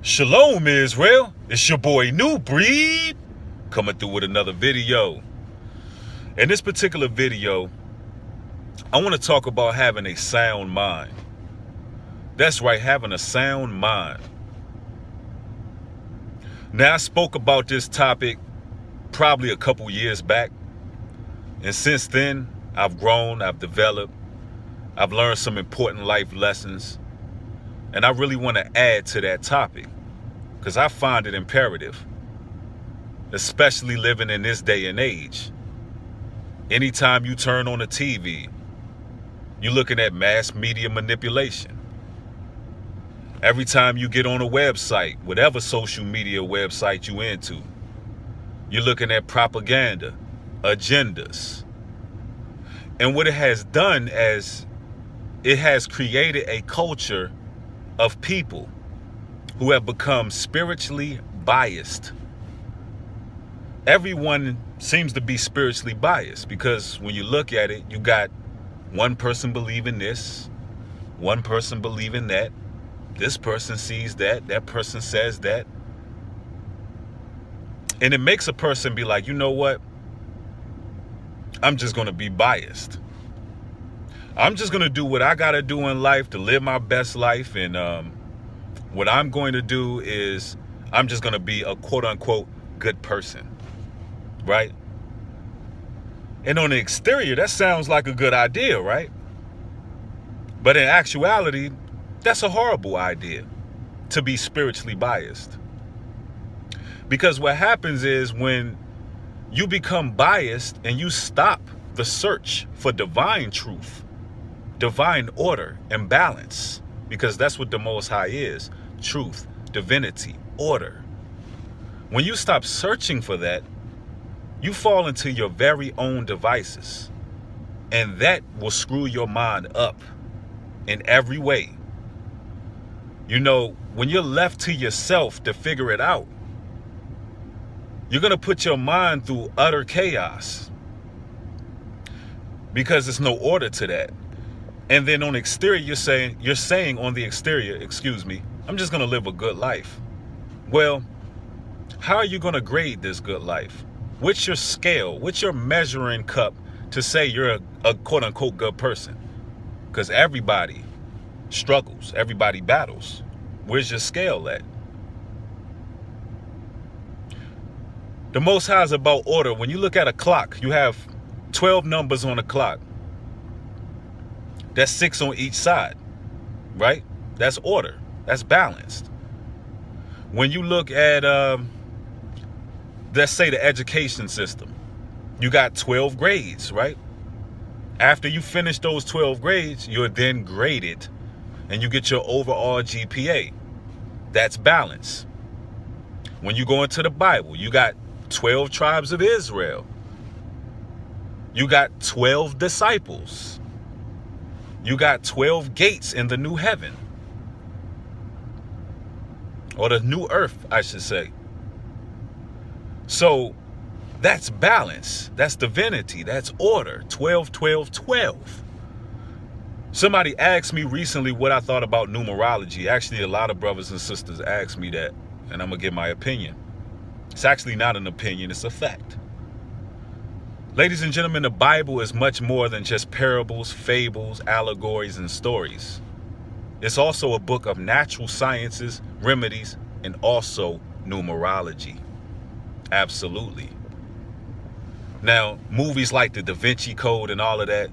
Shalom, Israel. It's your boy New Breed coming through with another video. In this particular video, I want to talk about having a sound mind. That's right, having a sound mind. Now, I spoke about this topic probably a couple years back. And since then, I've grown, I've developed, I've learned some important life lessons. And I really want to add to that topic because I find it imperative, especially living in this day and age. Anytime you turn on the TV, you're looking at mass media manipulation. Every time you get on a website, whatever social media website you're into, you're looking at propaganda, agendas. And what it has done is it has created a culture of people who have become spiritually biased. Everyone seems to be spiritually biased because when you look at it, you got one person believing this, one person believing that, this person sees that, that person says that. And it makes a person be like, you know what? I'm just going to be biased. I'm just going to do what I got to do in life to live my best life. And what I'm going to do is I'm just going to be a quote unquote good person. Right? And on the exterior, that sounds like a good idea, right? But in actuality, that's a horrible idea, to be spiritually biased. Because what happens is when you become biased and you stop the search for divine truth, divine order and balance, because that's what the Most High is: truth, divinity, order. When you stop searching for that, you fall into your very own devices, and that will screw your mind up in every way. You know, when you're left to yourself to figure it out, you're going to put your mind through utter chaos because there's no order to that. And then on the exterior, you're saying on the exterior, I'm just going to live a good life. Well, how are you going to grade this good life? What's your scale? What's your measuring cup to say you're a quote unquote good person? Because everybody struggles, everybody battles. Where's your scale at? The Most High is about order. When you look at a clock, you have 12 numbers on the clock. That's 6 on each side, right? That's order. That's balanced. When you look at, let's say, the education system, you got 12 grades, right? After you finish those 12 grades, you're then graded and you get your overall GPA. That's balance. When you go into the Bible, you got 12 tribes of Israel. You got 12 disciples. You got 12 gates in the new heaven. Or the new earth, I should say. So that's balance. That's divinity. That's order. 12, 12, 12. Somebody asked me recently what I thought about numerology. Actually, a lot of brothers and sisters asked me that, and I'm going to give my opinion. It's actually not an opinion, it's a fact. Ladies and gentlemen, the Bible is much more than just parables, fables, allegories, and stories. It's also a book of natural sciences, remedies, and also numerology. Absolutely. Now, movies like the Da Vinci Code and all of that,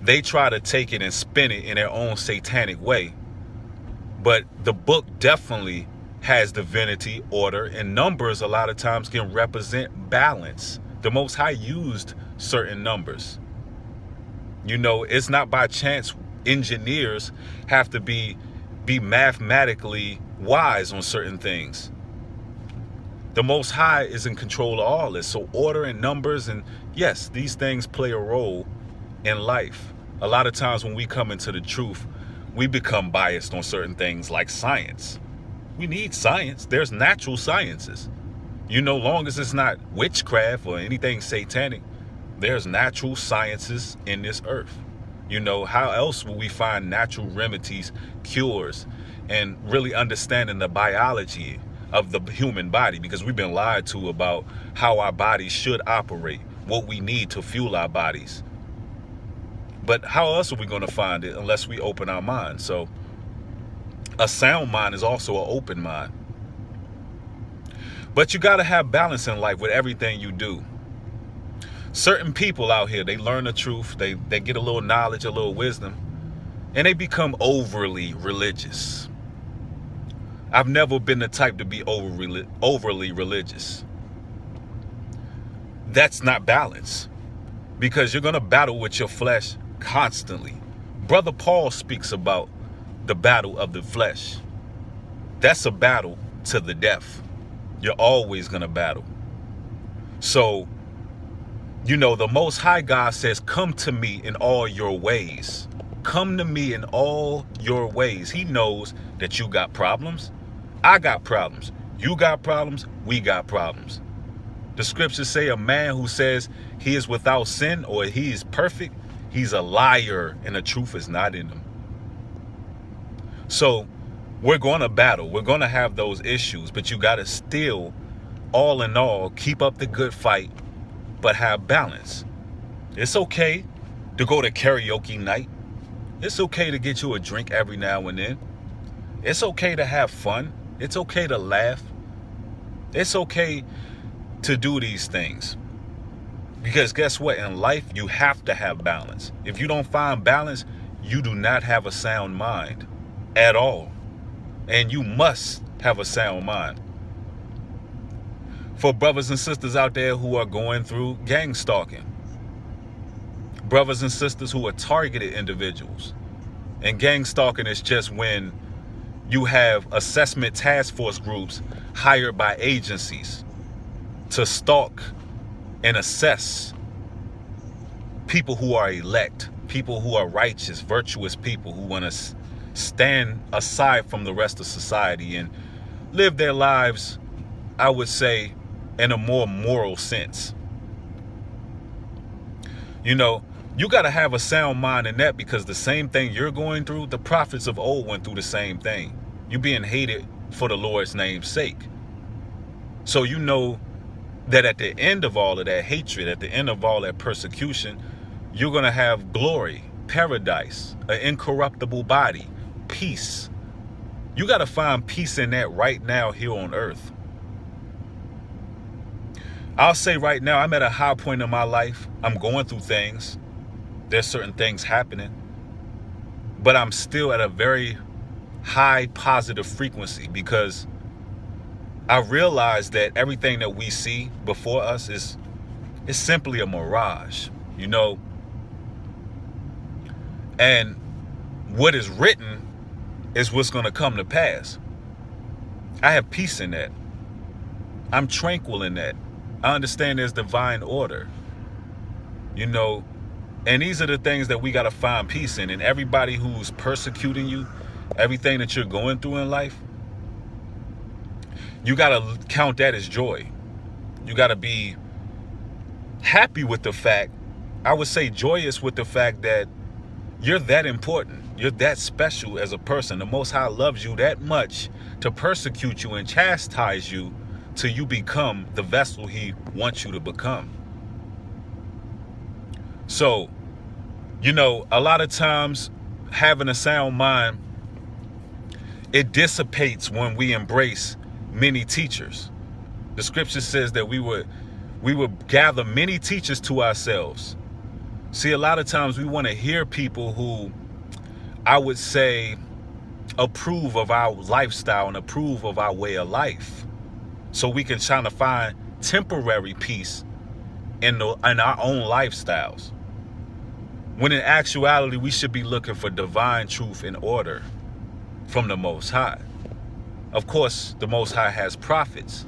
they try to take it and spin it in their own satanic way. But the book definitely has divinity, order, and numbers a lot of times can represent balance. The Most High used certain numbers. You know, it's not by chance engineers have to be mathematically wise on certain things. The Most High is in control of all this. So order and numbers, and yes, these things play a role in life. A lot of times when we come into the truth, we become biased on certain things like science. We need science. There's natural sciences. You know, long as it's not witchcraft or anything satanic, there's natural sciences in this earth. You know, how else will we find natural remedies, cures, and really understanding the biology of the human body, because we've been lied to about how our bodies should operate, what we need to fuel our bodies. But how else are we going to find it unless we open our mind? So a sound mind is also an open mind. But you got to have balance in life with everything you do. Certain people out here, they learn the truth, they get a little knowledge, a little wisdom, and they become overly religious. I've never been the type to be overly religious. That's not balance, because you're going to battle with your flesh constantly. Brother Paul speaks about the battle of the flesh. That's a battle to the death. You're always going to battle. So, the Most High God says, come to me in all your ways. Come to me in all your ways. He knows that you got problems. I got problems. You got problems. We got problems. The scriptures say a man who says he is without sin or he is perfect, he's a liar and the truth is not in him. So we're going to battle. We're going to have those issues, but you got to still, all in all, keep up the good fight, but have balance. It's okay to go to karaoke night. It's okay to get you a drink every now and then. It's okay to have fun. It's okay to laugh. It's okay to do these things. Because guess what? In life, you have to have balance. If you don't find balance, you do not have a sound mind at all. And you must have a sound mind. For brothers and sisters out there who are going through gang stalking, brothers and sisters who are targeted individuals, and gang stalking is just when you have assessment task force groups hired by agencies to stalk and assess people who are elect, people who are righteous, virtuous people who want to stand aside from the rest of society and live their lives, I would say, in a more moral sense. You got to have a sound mind in that, because the same thing you're going through, the prophets of old went through the same thing. You're being hated for the Lord's name's sake. So you know that at the end of all of that hatred, at the end of all that persecution, you're going to have glory, paradise, an incorruptible body, peace. You got to find peace in that right now here on earth. I'll say right now, I'm at a high point in my life. I'm going through things. There's certain things happening. But I'm still at a very high positive frequency, because I realize that everything that we see before us is simply a mirage, And what is written is what's going to come to pass. I have peace in that. I'm tranquil in that. I understand there's divine order, and these are the things that we got to find peace in. And everybody who's persecuting you, everything that you're going through in life, you got to count that as joy. You got to be happy with the fact, I would say joyous with the fact that you're that important. You're that special as a person. The Most High loves you that much to persecute you and chastise you till you become the vessel he wants you to become. So, a lot of times having a sound mind, it dissipates when we embrace many teachers. The scripture says that we would gather many teachers to ourselves. See, a lot of times we want to hear people who, I would say, approve of our lifestyle and approve of our way of life, so we can try to find temporary peace in our own lifestyles. When in actuality, we should be looking for divine truth and order from the Most High. Of course, the Most High has prophets,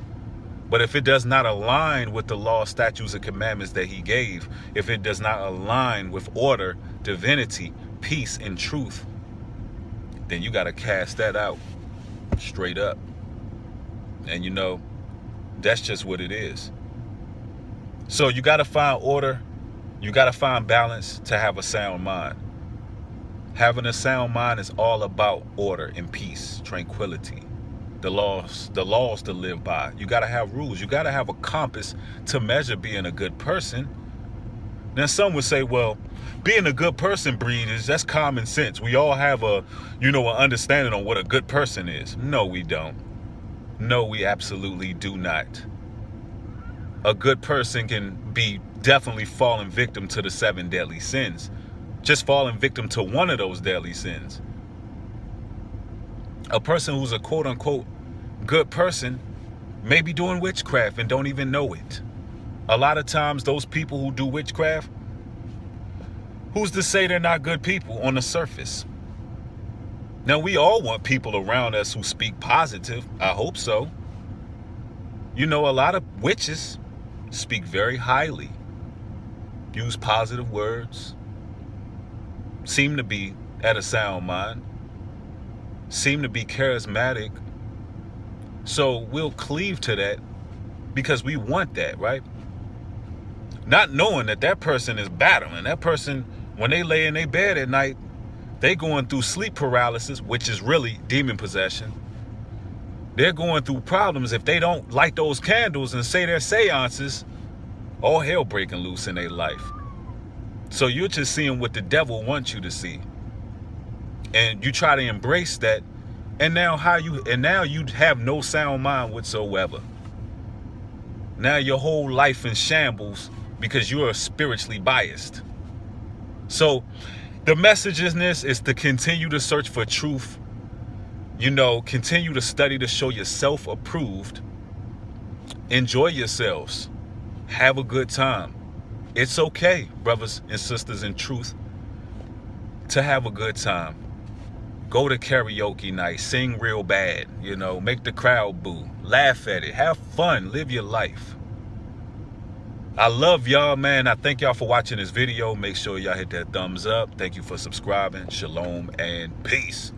but if it does not align with the law, statutes, and commandments that he gave, if it does not align with order, divinity, peace, and truth, then you got to cast that out straight up. And that's just what it is. So you got to find order. You got to find balance to have a sound mind. Having a sound mind is all about order and peace, tranquility. The laws to live by. You got to have rules. You got to have a compass to measure being a good person. Now, some would say, well, being a good person, Breed, that's common sense. We all have an understanding on what a good person is. No, we don't. No, we absolutely do not. A good person can be definitely falling victim to the 7 deadly sins. Just falling victim to one of those deadly sins. A person who's a quote-unquote good person may be doing witchcraft and don't even know it. A lot of times those people who do witchcraft, who's to say they're not good people on the surface? Now, we all want people around us who speak positive. I hope so. A lot of witches speak very highly, use positive words, seem to be at a sound mind, seem to be charismatic. So we'll cleave to that because we want that, right? Not knowing that person is battling. That person, when they lay in their bed at night, they going through sleep paralysis, which is really demon possession. They're going through problems. If they don't light those candles and say their seances, all hell breaking loose in their life. So you're just seeing what the devil wants you to see. And you try to embrace that. And now you have no sound mind whatsoever. Now your whole life in shambles because you are spiritually biased. So the message in this is to continue to search for truth. Continue to study to show yourself approved. Enjoy yourselves. Have a good time. It's okay, brothers and sisters in truth, to have a good time. Go to karaoke night, sing real bad, make the crowd boo, laugh at it, have fun, live your life. I love y'all, man. I thank y'all for watching this video. Make sure y'all hit that thumbs up. Thank you for subscribing. Shalom and peace.